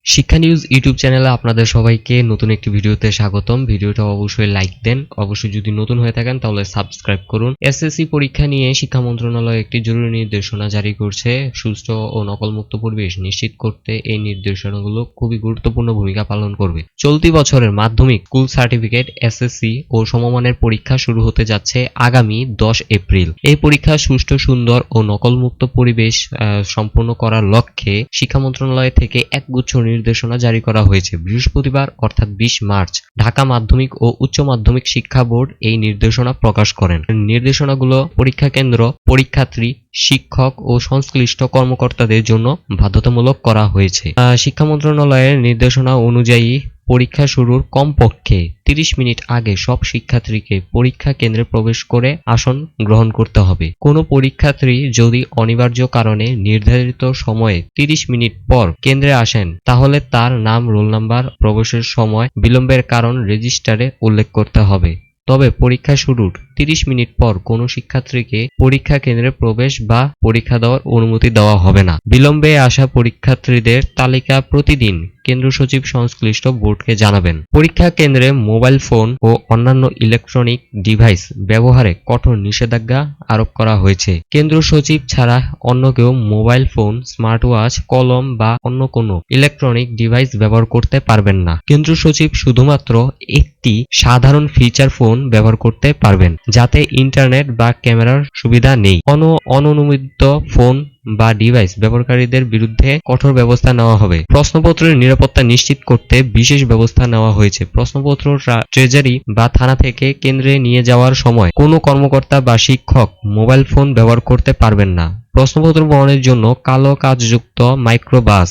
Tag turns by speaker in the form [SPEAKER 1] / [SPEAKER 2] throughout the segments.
[SPEAKER 1] শিক্ষা news YouTube চ্যানেলে আপনাদের সবাইকে নতুন একটি ভিডিওতে স্বাগতম। ভিডিওটা অবশ্যই লাইক দেন, অবশ্যই যদি নতুন হয়ে থাকেন তাহলে সাবস্ক্রাইব করুন। এসএসসি পরীক্ষা নিয়ে শিক্ষা মন্ত্রণালয় একটি জরুরি নির্দেশনা জারি করছে। সুষ্ঠু ও নকলমুক্ত পরিবেশ নিশ্চিত করতে এই নির্দেশনাগুলো খুবই গুরুত্বপূর্ণ ভূমিকা পালন করবে। চলতি বছরের মাধ্যমিক স্কুল সার্টিফিকেট এসএসসি ও সমমানের পরীক্ষা শুরু হতে যাচ্ছে আগামী 10 এপ্রিল। এই পরীক্ষা সুষ্ঠু, সুন্দর ও নকলমুক্ত পরিবেশ সম্পন্ন করার লক্ষ্যে শিক্ষা মন্ত্রণালয় থেকে একগুচ্ছ নির্দেশনা জারি করা হয়েছে। বৃহস্পতিবার অর্থাৎ 20 মার্চ ঢাকা মাধ্যমিক ও উচ্চ মাধ্যমিক শিক্ষা বোর্ড এই নির্দেশনা প্রকাশ করেন। নির্দেশনাগুলো পরীক্ষা কেন্দ্র, পরীক্ষার্থী, শিক্ষক ও সংশ্লিষ্ট কর্মকর্তাদের জন্য বাধ্যতামূলক করা হয়েছে। শিক্ষা মন্ত্রণালয়ের নির্দেশনা অনুযায়ী পরীক্ষা শুরুর কমপক্ষে 30 মিনিট আগে সব শিক্ষার্থীকে পরীক্ষা কেন্দ্রে প্রবেশ করে আসন গ্রহণ করতে হবে। কোনো পরীক্ষার্থী যদি অনিবার্য কারণে নির্ধারিত সময়ে 30 মিনিট পর কেন্দ্রে আসেন তাহলে তার নাম, রোল নাম্বার, প্রবেশের সময় বিলম্বের কারণ রেজিস্টারে উল্লেখ করতে হবে। তবে পরীক্ষা শুরুর 30 মিনিট পর কোনো শিক্ষার্থীকে পরীক্ষা কেন্দ্রে প্রবেশ বা পরীক্ষা দেওয়ার অনুমতি দেওয়া হবে না। বিলম্বে আসা পরীক্ষার্থীদের তালিকা প্রতিদিন কেন্দ্র সচিব সংশ্লিষ্ট বোর্ডকে জানাবেন। পরীক্ষা কেন্দ্রে মোবাইল ফোন ও অন্যান্য ইলেকট্রনিক ডিভাইস ব্যবহারে কঠোর নিষেধাজ্ঞা আরোপ করা হয়েছে। কেন্দ্র সচিব ছাড়া অন্য কেউ মোবাইল ফোন, স্মার্ট ওয়াচ, কলম বা অন্য কোনো ইলেকট্রনিক ডিভাইস ব্যবহার করতে পারবেন না। কেন্দ্র সচিব শুধুমাত্র একটি সাধারণ ফিচার ফোন ব্যবহার করতে পারবেন, যাতে ইন্টারনেট বা ক্যামেরার সুবিধা নেই। অননুমোদিত ফোন বা ডিভাইস ব্যবহারকারীদের বিরুদ্ধে কঠোর ব্যবস্থা নেওয়া হবে। প্রশ্নপত্রের নিরাপত্তা নিশ্চিত করতে বিশেষ ব্যবস্থা নেওয়া হয়েছে। প্রশ্নপত্র ট্রেজারি বা থানা থেকে কেন্দ্রে নিয়ে যাওয়ার সময় কোনো কর্মকর্তা বা শিক্ষক মোবাইল ফোন ব্যবহার করতে পারবেন না। প্রশ্নপত্র বহনের জন্য কালো কাঁচযুক্ত মাইক্রোবাস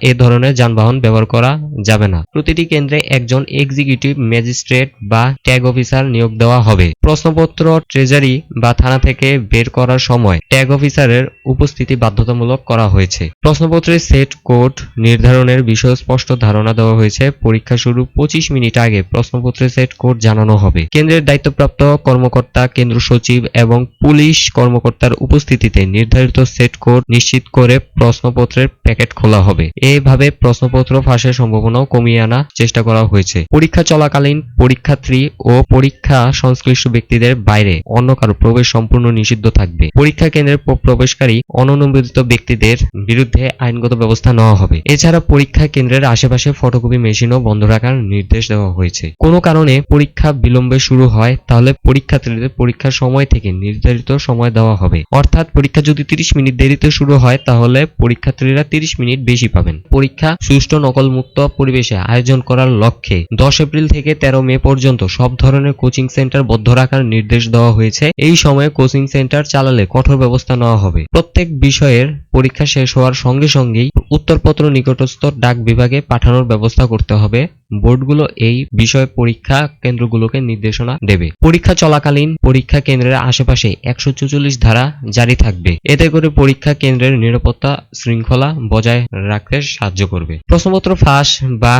[SPEAKER 1] এ ধরনের যানবাহন ব্যবহার করা যাবে না। প্রতিটি কেন্দ্রে একজন এক্সিকিউটিভ ম্যাজিস্ট্রেট বা ট্যাগ অফিসার নিয়োগ দেওয়া হবে। প্রশ্নপত্র ট্রেজারি বা থানা থেকে বের করার সময় ট্যাগ অফিসারের উপস্থিতি বাধ্যতামূলক করা হয়েছে। প্রশ্নপত্রের সেট কোড নির্ধারণের বিষয়ে স্পষ্ট ধারণা দেওয়া হয়েছে। পরীক্ষা শুরু 25 মিনিট আগে প্রশ্নপত্রের সেট কোড জানানো হবে। কেন্দ্রের দায়িত্বপ্রাপ্ত কর্মকর্তা, কেন্দ্র সচিব এবং পুলিশ কর্মকর্তার উপস্থিতিতে নির্ধারিত সেট কোড নিশ্চিত করে প্রশ্নপত্রের প্যাকেট খোলা হবে। এইভাবে প্রশ্নপত্র ফাঁসের সম্ভাবনাও কমিয়ে আনার চেষ্টা করা হয়েছে। পরীক্ষা চলাকালীন পরীক্ষার্থী ও পরীক্ষা সংশ্লিষ্ট ব্যক্তিদের বাইরে অন্য কারো প্রবেশ সম্পূর্ণ নিষিদ্ধ থাকবে। পরীক্ষা কেন্দ্রে প্রবেশকারী অননুমোদিত ব্যক্তিদের বিরুদ্ধে আইনগত ব্যবস্থা নেওয়া হবে। এছাড়া পরীক্ষা কেন্দ্রের আশেপাশে ফটোকপি মেশিনও বন্ধ রাখার নির্দেশ দেওয়া হয়েছে। কোনো কারণে পরীক্ষা বিলম্বে শুরু হয় তাহলে পরীক্ষার্থীদের পরীক্ষার সময় থেকে নির্ধারিত সময় দেওয়া হবে। অর্থাৎ পরীক্ষা যদি 30 মিনিট দেরিতে শুরু হয় তাহলে পরীক্ষার্থীরা 30 মিনিট বেশি পাবেন। পরীক্ষা সুষ্ঠু, নকলমুক্ত পরিবেশে আয়োজন করার লক্ষ্যে 10 এপ্রিল থেকে 13 মে পর্যন্ত সব ধরনের কোচিং সেন্টার বন্ধ রাখার নির্দেশ দেওয়া হয়েছে। এই সময়ে কোচিং সেন্টার চালালে কঠোর ব্যবস্থা নেওয়া হবে। প্রত্যেক বিষয়ের পরীক্ষা শেষ হওয়ার সঙ্গে সঙ্গেই উত্তরপত্র নিকটস্থ ডাক বিভাগে পাঠানোর ব্যবস্থা করতে হবে। বোর্ডগুলো এই বিষয়ে পরীক্ষা কেন্দ্রগুলোকে নির্দেশনা দেবে। পরীক্ষা চলাকালীন পরীক্ষা কেন্দ্রের আশেপাশে 144 ধারা জারি থাকবে। এতে করে পরীক্ষা কেন্দ্রের নিরাপত্তা শৃঙ্খলা বজায় রাখতে সাহায্য করবে। প্রশ্নপত্র ফাঁস বা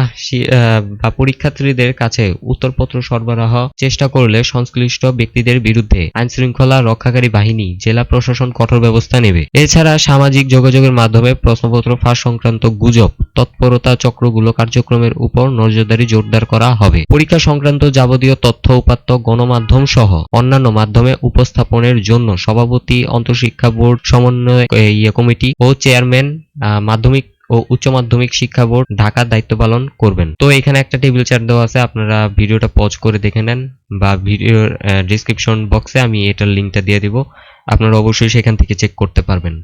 [SPEAKER 1] পরীক্ষার্থীদের কাছে উত্তরপত্র সরবরাহ চেষ্টা করলে সংশ্লিষ্ট ব্যক্তিদের বিরুদ্ধে আইনশৃঙ্খলা রক্ষাকারী বাহিনী, জেলা প্রশাসন কঠোর ব্যবস্থা নেবে। এছাড়া সামাজিক যোগাযোগের মাধ্যমে প্রশ্নপত্র ফাঁস সংক্রান্ত গুজব, তৎপরতা চক্রগুলো কার্যক্রমের উপর নজরদারি জোরদার করা হবে। পরীক্ষা সংক্রান্ত যাবতীয় তথ্য উপাত্ত গণমাধ্যম সহ অন্যান্য মাধ্যমে উপস্থাপনের জন্য সভাপতি, অন্তঃশিক্ষা বোর্ড সমন্বয় কমিটি ও চেয়ারম্যান মাধ্যমিক ও উচ্চ মাধ্যমিক শিক্ষা বোর্ড ঢাকার দায়িত্ব পালন করবেন। তো এখানে একটা টেবিল চার্ট দেওয়া আছে, আপনারা ভিডিওটা পজ করে দেখে নেন বা ভিডিওর ডেসক্রিপশন বক্সে আমি এটার লিঙ্কটা দিয়ে দিব, আপনারা অবশ্যই সেখান থেকে চেক করতে পারবেন।